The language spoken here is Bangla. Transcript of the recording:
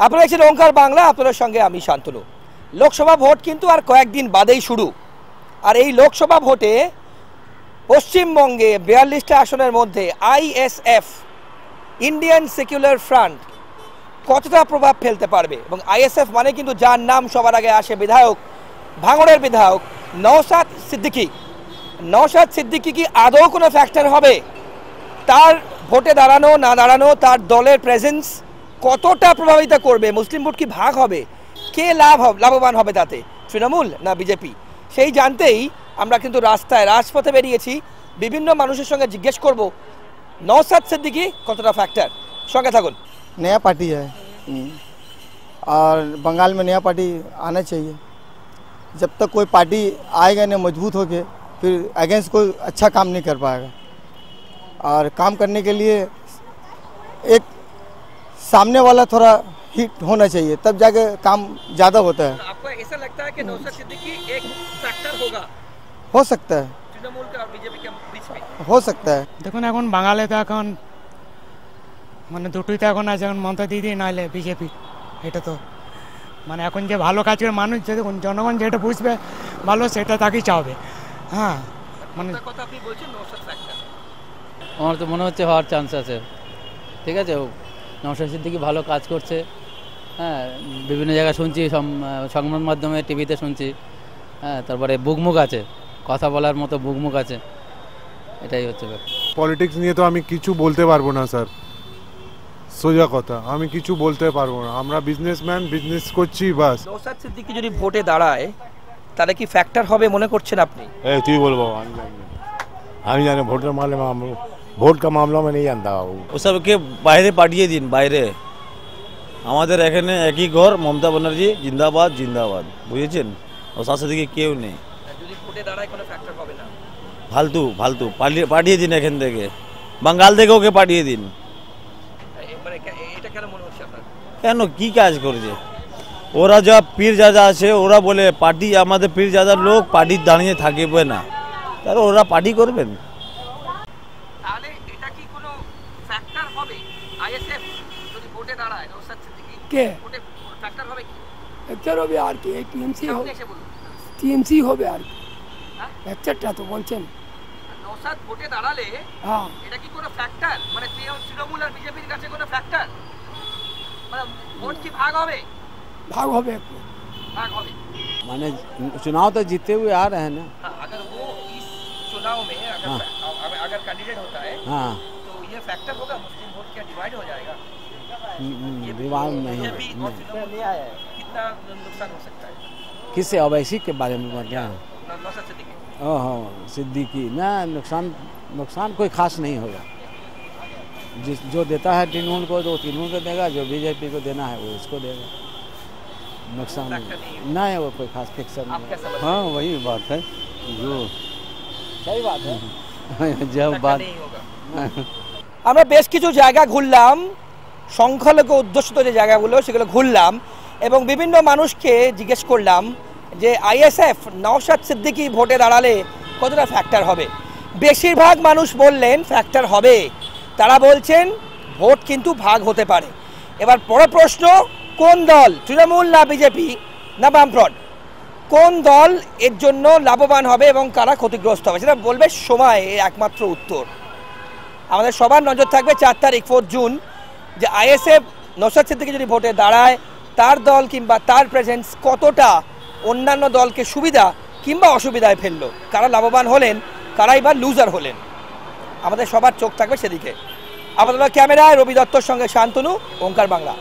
আপনারা দেখছেন ওঙ্কার বাংলা, আপনাদের সঙ্গে আমি শান্তনু। লোকসভা ভোট কিন্তু আর কয়েকদিন বাদেই শুরু। আর এই লোকসভা ভোটে পশ্চিমবঙ্গে 42টা আসনের মধ্যে আইএসএফ, ইন্ডিয়ান সেকুলার ফ্রন্ট, কতটা প্রভাব ফেলতে পারবে। এবং আইএসএফ মানে কিন্তু যার নাম সবার আগে আসে, বিধায়ক, ভাঙড়ের বিধায়ক নওশাদ সিদ্দিকী। নওশাদ সিদ্দিকী কি আদৌ কোনো ফ্যাক্টর হবে? তার ভোটে দাঁড়ানো না দাঁড়ানো, তার দলের প্রেজেন্স কতটা প্রভাবিত করবে? মুসলিম ভোট কি ভাগ হবে? কে লাভবান হবে তাতে, তৃণমূল না বিজেপি? সেই জানতেই আমরা কিন্তু রাজপথে বেরিয়েছি। বিভিন্ন মানুষের সঙ্গে জিজ্ঞেস করব নওশাদ সিদ্দিকী কতটা ফ্যাক্টর। সঙ্গে থাকুন। नया पार्टी है और बंगाल में नया पार्टी आना चाहिए। जब तक कोई पार्टी आएगा नहीं मजबूत होके, फिर अगेंस्ट कोई अच्छा काम नहीं कर पाएगा। और काम करने के लिए एक सामने वाला थोड़ा हिट होना चाहिए, तब जाके काम ज़्यादा होता है। आपको ऐसा लगता है कि नौशाद सिद्दीकी एक फैक्टर होगा? हो सकता है, तृणमूल का और बीजेपी के बीच में हो सकता है। দেখুন এখন বাঙালি তো এখন মানে দুটোই তো এখন আছে, এখন মমতা দিদি নাহলে বিজেপি। এটা তো মানে এখন যে ভালো কাজ করে মানুষ, যদি জনগণ যেটা বুঝবে ভালো সেটা তাকেই চাওবে। হ্যাঁ মানে কথা আপনি বলছেন নওশাদ ফ্যাক্টর। আমার তো মনে হচ্ছে হওয়ার চান্স আছে। ঠিক আছে, নওশাদ সিদ্দিকী ভালো কাজ করছে। হ্যাঁ, বিভিন্ন জায়গায় শুনছি, সংবাদ মাধ্যমে, টিভিতে শুনছি। হ্যাঁ, তারপরে বুকমুখ আছে, কথা বলার মতো বুকমুখ আছে। এটাই হচ্ছে ব্যাপার। পলিটিক্স নিয়ে তো আমি কিছু বলতে পারবো না স্যার, সোজা কথা, আমি কিছু বলতে পারবো না। আমরা বিজনেসম্যান, বিজনেস করছি বাস। নওশাদ সিদ্দিকী যদি ভোটে দাঁড়ায় তাহলে কি ফ্যাক্টর হবে মনে করছেন আপনি? তুই বলবো, আমি জানি ভোটের ভোট কা মামলা में नहीं जानता। ওসবকে বাইরে পাঠিয়ে দিন, বাইরে। আমাদের এখানে একই ঘর, মমতা ব্যানার্জি জিন্দাবাদ জিন্দাবাদ, বুঝেছেন? নওশাদ সিদ্দিকী কেউ নেই। যদি ভোটে দাঁড়ায় কোনো ফ্যাক্টর হবে না। ফালতু ফালতু পাঠিয়ে দিন এখান থেকে, বাঙ্গাল থেকে ওকে পাঠিয়ে দিন। এটা কেন মনে হচ্ছে আপনার? কেন, কি কাজ করেছে? ওরা যা পীরজাদা আছে, ওরা বলে পার্টি আমাদের পীরজাদার লোক, পার্টি দাঁড়িয়ে থাকবে না, তাহলে ওরা পার্টি করবেন। তাহলে এটা কি কোনো ফ্যাক্টর হবে? আইএসএফ যদি ভোটে দাঁড়ায় নওশাদ সিদ্দিকী কে ভোটে ফ্যাক্টর হবে কি? ফ্যাক্টর হবে আর কি, এই টিএমসি হবে, এসে বলুন। টিএমসি হবে আর কি। হ্যাঁ? ফ্যাক্টরটা তো বলছেন। নওশাদ ভোটে দাঁড়ালে হ্যাঁ, এটা কি কোনো ফ্যাক্টর? মানে তৃণমূল আর বিজেপির কাছে কোনো ফ্যাক্টর? মানে ভোট কি ভাগ হবে? ভাগ হবে একটু। भाग होगी। माने चुनाव तो जीते हुए आ रहे हैं ना। हाँ, अगर वो इस चुनाव में अगर कैंडिडेट होता है, हाँ, तो ये फैक्टर होगा, मुस्लिम वोट क्या डिवाइड हो जाएगा? विवाद नहीं कितना नुकसान हो सकता है? किससे अवैसी के बारे में बात क्या? नौशद सिद्दीकी। ओहो, सिद्दीकी ना, नुकसान कोई खास नहीं होगा। जो देता है तृणमूल को तो तृणमूल को देगा, जो बीजेपी को देना है वो इसको देगा। नुकसान नहीं है, वो कोई खास फिक्सर नहीं। हाँ, वही बात है, जो सही बात है। जब बात আমরা বেশ কিছু জায়গা ঘুরলাম, সংখ্যালঘু অধ্যুষিত যে জায়গাগুলো সেগুলো ঘুরলাম এবং বিভিন্ন মানুষকে জিজ্ঞেস করলাম যে আইএসএফ নওশাদ সিদ্দিকী ভোটে দাঁড়ালে কতটা ফ্যাক্টর হবে। বেশিরভাগ মানুষ বললেন ফ্যাক্টর হবে। তারা বলছেন ভোট কিন্তু ভাগ হতে পারে। এবার বড় প্রশ্ন, কোন দল, তৃণমূল না বিজেপি না বামফ্রন্ট, কোন দল এর জন্য লাভবান হবে এবং কারা ক্ষতিগ্রস্ত হবে, সেটা বলবে সময় এর একমাত্র উত্তর। আমাদের সবার নজর থাকবে 4 তারিখ 4 জুন, যে আইএসএফ নওশাদ সিদ্দিকী যদি ভোটে দাঁড়ায়, তার দল কিংবা তার প্রেজেন্স কতটা অন্যান্য দলকে সুবিধা কিংবা অসুবিধায় ফেললো, কারা লাভবান হলেন, কারাই বা লুজার হলেন। আমাদের সবার চোখ থাকবে সেদিকে। আপাতত ক্যামেরায় রবি দত্তর সঙ্গে শান্তনু, ওঙ্কার বাংলা।